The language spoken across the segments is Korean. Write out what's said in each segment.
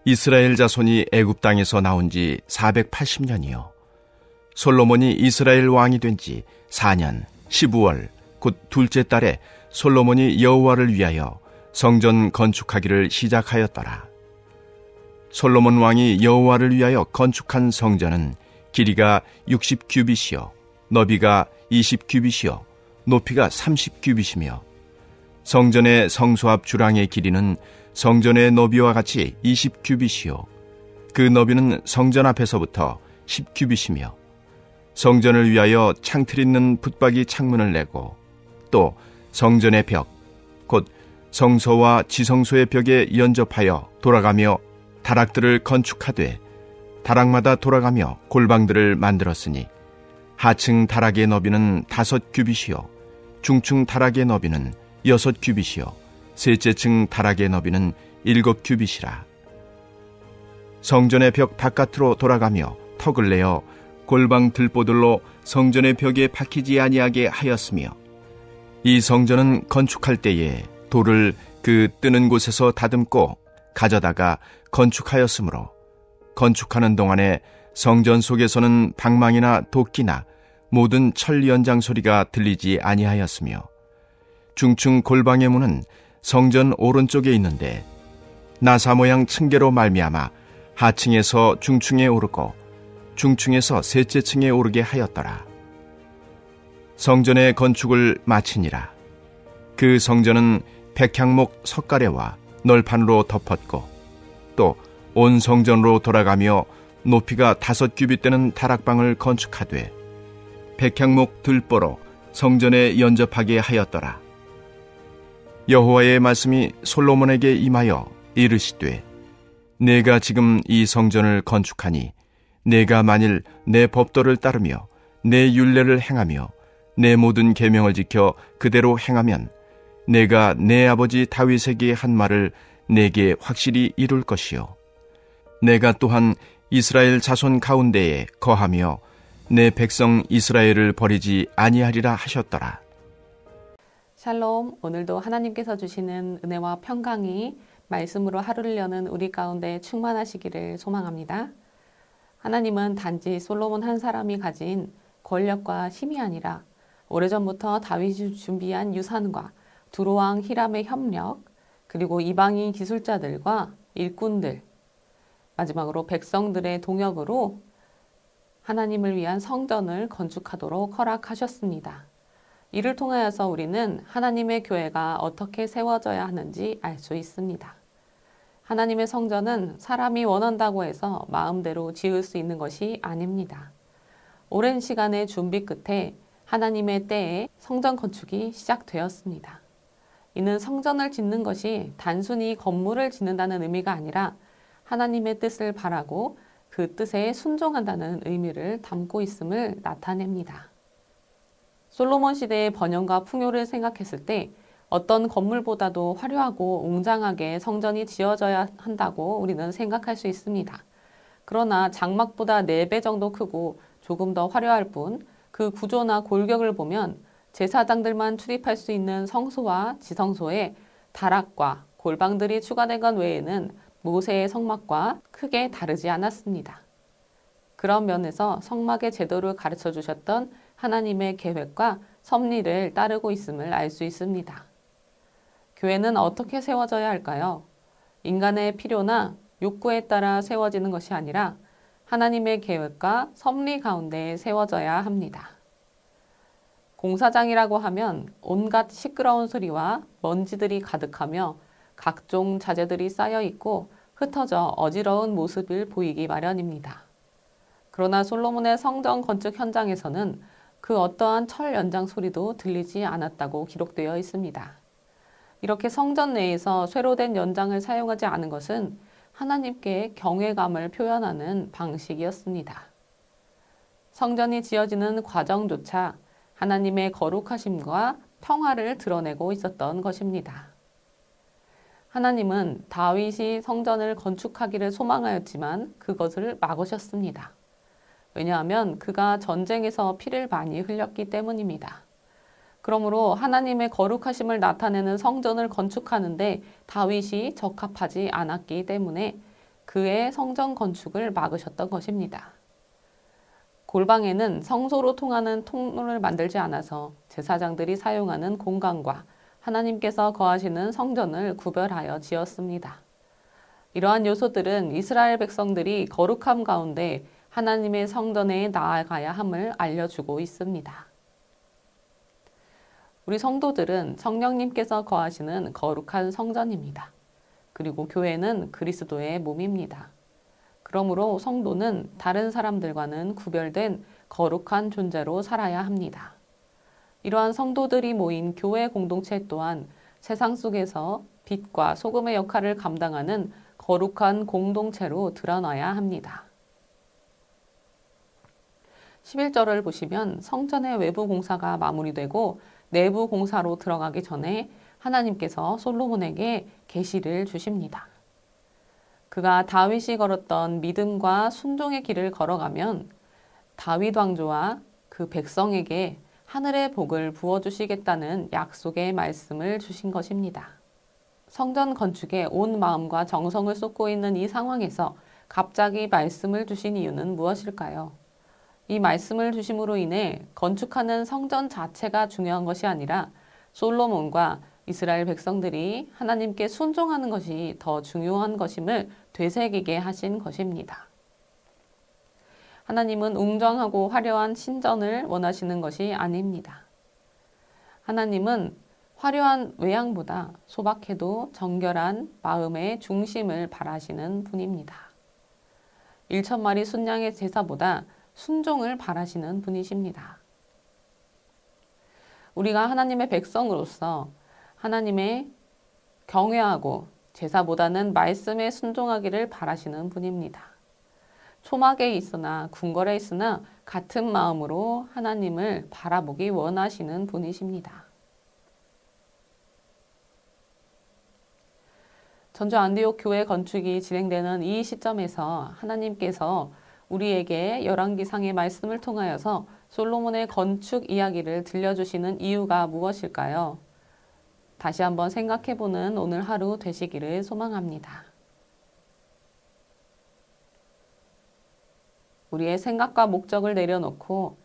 이스라엘 자손이 애굽 땅에서 나온 지 480년이요 솔로몬이 이스라엘 왕이 된 지 4년 15월 곧 둘째 달에 솔로몬이 여호와를 위하여 성전 건축하기를 시작하였더라. 솔로몬 왕이 여호와를 위하여 건축한 성전은 길이가 60규빗이요 너비가 20규빗이요 높이가 30규빗이며 성전의 성소 앞 주랑의 길이는 성전의 너비와 같이 20규빗이요 그 너비는 성전 앞에서부터 10규빗이며 성전을 위하여 창틀 있는 붙박이 창문을 내고 또 성전의 벽 곧 성소와 지성소의 벽에 연접하여 돌아가며 다락들을 건축하되 다락마다 돌아가며 골방들을 만들었으니 하층 다락의 너비는 5규빗이요 중층 다락의 너비는 6규빗이요 셋째 층 다락의 너비는 7규빗이라. 성전의 벽 바깥으로 돌아가며 턱을 내어 골방 들보들로 성전의 벽에 박히지 아니하게 하였으며 이 성전은 건축할 때에 돌을 그 뜨는 곳에서 다듬고 가져다가 건축하였으므로 건축하는 동안에 성전 속에서는 방망이나 도끼나 모든 철 연장 소리가 들리지 아니하였으며 중층 골방의 문은 성전 오른쪽에 있는데 나사 모양 층계로 말미암아 하층에서 중층에 오르고 중층에서 셋째 층에 오르게 하였더라. 성전의 건축을 마치니라. 그 성전은 백향목 석가래와 널판으로 덮었고 또 온 성전으로 돌아가며 높이가 5규빗 되는 다락방을 건축하되 백향목 들보로 성전에 연접하게 하였더라. 여호와의 말씀이 솔로몬에게 임하여 이르시되 내가 지금 이 성전을 건축하니 내가 만일 내 법도를 따르며 내 율례를 행하며 내 모든 계명을 지켜 그대로 행하면 내가 내 아버지 다윗에게 한 말을 내게 확실히 이룰 것이요 내가 또한 이스라엘 자손 가운데에 거하며 내 백성 이스라엘을 버리지 아니하리라 하셨더라. 샬롬, 오늘도 하나님께서 주시는 은혜와 평강이 말씀으로 하루를 여는 우리 가운데 충만하시기를 소망합니다. 하나님은 단지 솔로몬 한 사람이 가진 권력과 힘이 아니라 오래전부터 다윗이 준비한 유산과 두로왕 히람의 협력, 그리고 이방인 기술자들과 일꾼들, 마지막으로 백성들의 동역으로 하나님을 위한 성전을 건축하도록 허락하셨습니다. 이를 통하여서 우리는 하나님의 교회가 어떻게 세워져야 하는지 알 수 있습니다. 하나님의 성전은 사람이 원한다고 해서 마음대로 지을 수 있는 것이 아닙니다. 오랜 시간의 준비 끝에 하나님의 때에 성전 건축이 시작되었습니다. 이는 성전을 짓는 것이 단순히 건물을 짓는다는 의미가 아니라 하나님의 뜻을 바라고 그 뜻에 순종한다는 의미를 담고 있음을 나타냅니다. 솔로몬 시대의 번영과 풍요를 생각했을 때 어떤 건물보다도 화려하고 웅장하게 성전이 지어져야 한다고 우리는 생각할 수 있습니다. 그러나 장막보다 4배 정도 크고 조금 더 화려할 뿐 그 구조나 골격을 보면 제사장들만 출입할 수 있는 성소와 지성소에 다락과 골방들이 추가된 것 외에는 모세의 성막과 크게 다르지 않았습니다. 그런 면에서 성막의 제도를 가르쳐 주셨던 하나님의 계획과 섭리를 따르고 있음을 알 수 있습니다. 교회는 어떻게 세워져야 할까요? 인간의 필요나 욕구에 따라 세워지는 것이 아니라 하나님의 계획과 섭리 가운데 세워져야 합니다. 공사장이라고 하면 온갖 시끄러운 소리와 먼지들이 가득하며 각종 자재들이 쌓여 있고 흩어져 어지러운 모습을 보이기 마련입니다. 그러나 솔로몬의 성전 건축 현장에서는 그 어떠한 철 연장 소리도 들리지 않았다고 기록되어 있습니다. 이렇게 성전 내에서 쇠로 된 연장을 사용하지 않은 것은 하나님께 경외감을 표현하는 방식이었습니다. 성전이 지어지는 과정조차 하나님의 거룩하심과 평화를 드러내고 있었던 것입니다. 하나님은 다윗이 성전을 건축하기를 소망하였지만 그것을 막으셨습니다. 왜냐하면 그가 전쟁에서 피를 많이 흘렸기 때문입니다. 그러므로 하나님의 거룩하심을 나타내는 성전을 건축하는데 다윗이 적합하지 않았기 때문에 그의 성전 건축을 막으셨던 것입니다. 골방에는 성소로 통하는 통로를 만들지 않아서 제사장들이 사용하는 공간과 하나님께서 거하시는 성전을 구별하여 지었습니다. 이러한 요소들은 이스라엘 백성들이 거룩함 가운데 하나님의 성전에 나아가야 함을 알려주고 있습니다. 우리 성도들은 성령님께서 거하시는 거룩한 성전입니다. 그리고 교회는 그리스도의 몸입니다. 그러므로 성도는 다른 사람들과는 구별된 거룩한 존재로 살아야 합니다. 이러한 성도들이 모인 교회 공동체 또한 세상 속에서 빛과 소금의 역할을 감당하는 거룩한 공동체로 드러나야 합니다. 11절을 보시면 성전의 외부 공사가 마무리되고 내부 공사로 들어가기 전에 하나님께서 솔로몬에게 계시를 주십니다. 그가 다윗이 걸었던 믿음과 순종의 길을 걸어가면 다윗 왕조와 그 백성에게 하늘의 복을 부어주시겠다는 약속의 말씀을 주신 것입니다. 성전 건축에 온 마음과 정성을 쏟고 있는 이 상황에서 갑자기 말씀을 주신 이유는 무엇일까요? 이 말씀을 주심으로 인해 건축하는 성전 자체가 중요한 것이 아니라 솔로몬과 이스라엘 백성들이 하나님께 순종하는 것이 더 중요한 것임을 되새기게 하신 것입니다. 하나님은 웅장하고 화려한 신전을 원하시는 것이 아닙니다. 하나님은 화려한 외양보다 소박해도 정결한 마음의 중심을 바라시는 분입니다. 1,000마리 순양의 제사보다 순종을 바라시는 분이십니다. 우리가 하나님의 백성으로서 하나님의 경외하고 제사보다는 말씀에 순종하기를 바라시는 분입니다. 초막에 있으나 궁궐에 있으나 같은 마음으로 하나님을 바라보기 원하시는 분이십니다. 전주 안디옥 교회 건축이 진행되는 이 시점에서 하나님께서 우리에게 열왕기상의 말씀을 통하여서 솔로몬의 건축 이야기를 들려주시는 이유가 무엇일까요? 다시 한번 생각해보는 오늘 하루 되시기를 소망합니다. 우리의 생각과 목적을 내려놓고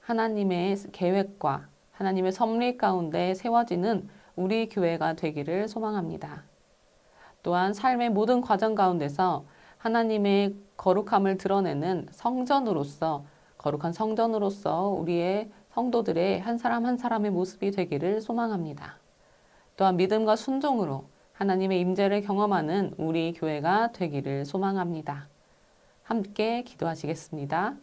하나님의 계획과 하나님의 섭리 가운데 세워지는 우리 교회가 되기를 소망합니다. 또한 삶의 모든 과정 가운데서 하나님의 거룩함을 드러내는 성전으로서 거룩한 성전으로서 우리의 성도들의 한 사람 한 사람의 모습이 되기를 소망합니다. 또한 믿음과 순종으로 하나님의 임재를 경험하는 우리 교회가 되기를 소망합니다. 함께 기도하시겠습니다.